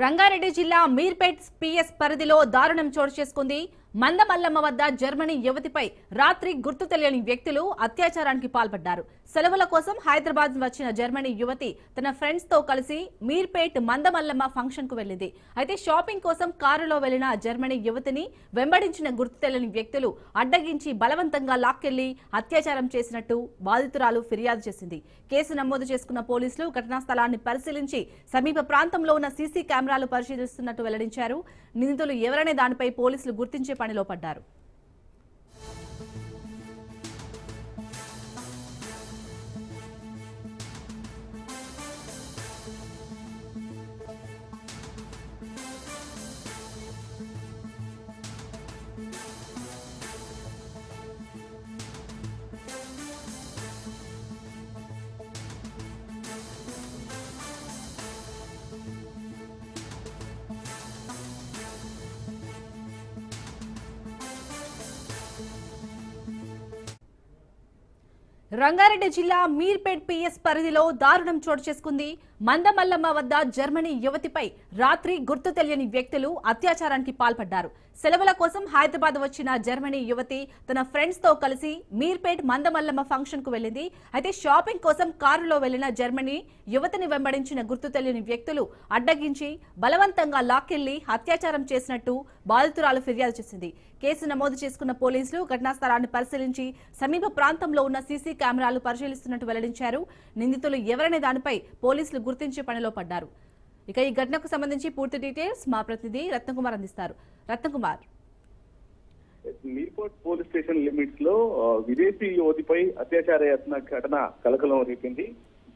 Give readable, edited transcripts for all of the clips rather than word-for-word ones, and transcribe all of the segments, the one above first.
రంగారెడ్డి జిల్లా మీర్పేట్ పిఎస్ పరిధిలో దారుణం చోటు చేసుకుంది. మందమల్లమ్మ వద్ద జర్మనీ యువతిపై రాత్రి గుర్తు తెలియని వ్యక్తులు అత్యాచారానికి పాల్పడ్డారు. సెలవుల కోసం హైదరాబాద్ వచ్చిన జర్మనీ యువతి తన ఫ్రెండ్స్ తో కలిసి మీర్పేట్ మందమల్లమ్మ ఫంక్షన్ కు వెళ్లింది. అయితే షాపింగ్ కోసం కారులో వెళ్లిన జర్మనీ యువతిని వెంబడించిన గుర్తు తెలియని వ్యక్తులు అడ్డగించి బలవంతంగా లాక్కెళ్లి అత్యాచారం చేసినట్టు బాధితురాలు ఫిర్యాదు చేసింది. కేసు నమోదు చేసుకున్న పోలీసులు ఘటనా స్థలాన్ని పరిశీలించి సమీప ప్రాంతంలో ఉన్న సీసీ కెమెరాలు పరిశీలిస్తున్నట్టు వెల్లడించారు. నిందితులు ఎవరనే దానిపై పోలీసులు గుర్తించే పనిలో పడ్డారు. రంగారెడ్డి జిల్లా మీర్పేట్ పిఎస్ పరిధిలో దారుణం చోటు చేసుకుంది. మందమల్లమ్మ వద్ద జర్మనీ యువతిపై రాత్రి గుర్తు తెలియని వ్యక్తులు అత్యాచారానికి పాల్పడ్డారు. సెలవుల కోసం హైదరాబాద్ వచ్చిన జర్మనీ యువతి తన ఫ్రెండ్స్ తో కలిసి మీర్పేట్ మందమల్లమ్మ ఫంక్షన్ కు వెళ్లింది. అయితే షాపింగ్ కోసం కారులో వెళ్లిన జర్మనీ యువతిని వెంబడించిన గుర్తు తెలియని వ్యక్తులు అడ్డగించి బలవంతంగా లాక్కెళ్లి అత్యాచారం చేసినట్టు బాధితురాలు ఫిర్యాదు చేసింది. కేసు నమోదు చేసుకున్న పోలీసులు ఘటనా స్థలాన్ని పరిశీలించి సమీప ప్రాంతంలో ఉన్న సీసీ కెమెరాలు పరిశీలిస్తున్నట్టు వెల్లడించారు. నిందితులు ఎవరనే దానిపై పోలీసులు గుర్తించే పనిలో పడ్డారు. ఇక ఈ ఘటనకు సంబంధించి పూర్తి డీటెయిల్స్ మా ప్రతినిధి రత్నకుమార్ అందిస్తారు. Ratnakumar, Meerpet police station limits లో విదేశీ యువతిపై అత్యాచార యత్న ఘటన కలకలం రేపింది.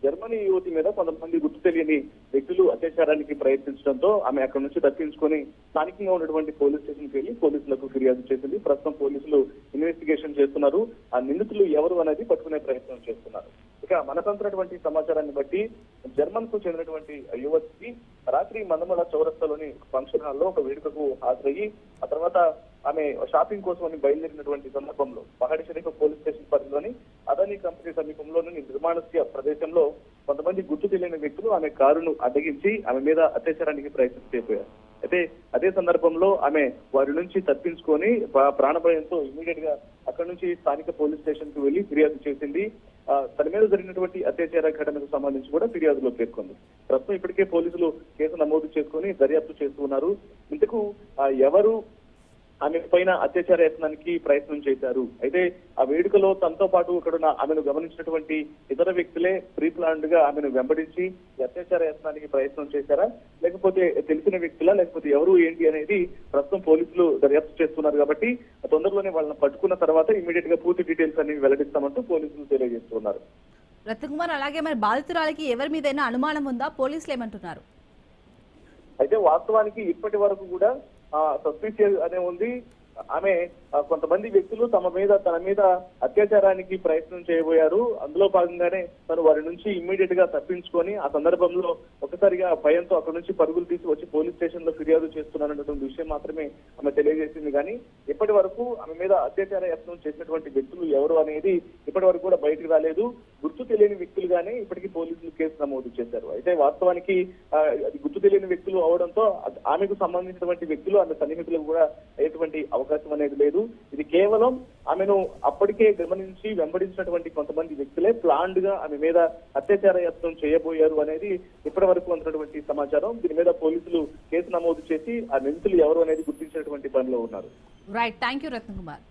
జర్మనీ యువతి మీద కొంతమంది గుర్తు తెలియని వ్యక్తులు అత్యాచారానికి ప్రయత్నించడంతో ఆమె అక్కడి నుంచి తప్పించుకొని స్థానికంగా ఉన్నటువంటి పోలీస్ స్టేషన్కి వెళ్లి పోలీసులకు ఫిర్యాదు చేసింది. ప్రస్తుతం పోలీసులు ఇన్వెస్టిగేషన్ చేస్తున్నారు. ఆ నిందితులు ఎవరు అనేది పట్టుకునే ప్రయత్నం చేస్తున్నారు. ఇక మనకంతున్నటువంటి సమాచారాన్ని బట్టి జర్మన్ కు చెందినటువంటి యువతికి రాత్రి మందమల చౌరస్తాలోని ఫంక్షన్ హాల్లో ఒక వేడుకకు హాజరయ్యి ఆ తర్వాత ఆమె షాపింగ్ కోసం బయలుదేరినటువంటి సందర్భంలో పహాడి షరీఫ్ పోలీస్ స్టేషన్ పరిధిలోని అదానీ కంపెనీ సమీపంలోని నిర్మాణస్య ప్రదేశంలో కొంతమంది గుర్తు తెలియని వ్యక్తులు ఆమె కారును అడ్డగించి ఆమె మీద అత్యాచారానికి ప్రయత్నం చేపోయారు. అయితే అదే సందర్భంలో ఆమె వారి నుంచి తప్పించుకొని ప్రాణభయంతో ఇమీడియట్ గా అక్కడి నుంచి స్థానిక పోలీస్ స్టేషన్ కు వెళ్లి ఫిర్యాదు చేసింది. తన మీద జరిగినటువంటి అత్యాచార ఘటనకు సంబంధించి కూడా ఫిర్యాదులో పేర్కొంది. ప్రస్తుతం ఇప్పటికే పోలీసులు కేసు నమోదు చేసుకుని దర్యాప్తు చేస్తూ ఉన్నారు. ఇంతకు ఎవరు ఆమె పైన అత్యాచార యత్నానికి ప్రయత్నం చేశారు, అయితే ఆ వేడుకలో తనతో పాటు అక్కడున్న ఆమెను గమనించినటువంటి ఇతర వ్యక్తులే ప్రీ ప్లాన్డ్ గా ఆమెను వెంబడించి అత్యాచార యత్నానికి ప్రయత్నం చేశారా, లేకపోతే తెలిసిన వ్యక్తులా, లేకపోతే ఎవరు ఏంటి అనేది ప్రస్తుతం పోలీసులు దర్యాప్తు చేస్తున్నారు. కాబట్టి తొందరలోనే వాళ్ళని పట్టుకున్న తర్వాత ఇమీడియట్ గా పూర్తి డీటెయిల్స్ అనేవి వెల్లడిస్తామంటూ పోలీసులు తెలియజేస్తున్నారు. రత్నకుమార్, అలాగే మరి బాధితురాలకి ఎవరి మీదైనా అనుమానం ఉందా? పోలీసులు ఏమంటున్నారు? అయితే వాస్తవానికి ఇప్పటి వరకు కూడా సస్పిషియస్ అనే ఉంది. ఆమె కొంతమంది వ్యక్తులు తన మీద అత్యాచారానికి ప్రయత్నం చేయబోయారు. అందులో భాగంగానే తను వారి నుంచి ఇమ్మీడియట్ గా తప్పించుకొని ఆ సందర్భంలో ఒకసారిగా భయంతో అక్కడి నుంచి పరుగులు తీసి వచ్చి పోలీస్ స్టేషన్ లో ఫిర్యాదు చేస్తున్నారన్నటువంటి విషయం మాత్రమే ఆమె తెలియజేసింది. కానీ ఇప్పటి వరకు ఆమె మీద అత్యాచార యత్నం చేసినటువంటి వ్యక్తులు ఎవరు అనేది ఇప్పటి వరకు కూడా బయటకు రాలేదు. గుర్తు తెలియని వ్యక్తులుగానే ఇప్పటికీ పోలీసులు కేసు నమోదు చేశారు. అయితే వాస్తవానికి అది గుర్తు తెలియని వ్యక్తులు అవడంతో ఆమెకు సంబంధించినటువంటి వ్యక్తులు ఆమె సన్నిహితులకు కూడా అయ్యేటువంటి అవకాశం అనేది లేదు. ఇది కేవలం ఆమెను అప్పటికే గమనించి వెంబడించినటువంటి కొంతమంది వ్యక్తులే ప్లాన్డ్ గా ఆమె మీద అత్యాచార యత్నం చేయబోయారు అనేది ఇప్పటి వరకు ఉన్నటువంటి సమాచారం. దీని మీద పోలీసులు కేసు నమోదు చేసి ఆ నిందితులు ఎవరు అనేది గుర్తించినటువంటి పనిలో ఉన్నారు. Right, thank you Ratnakumar.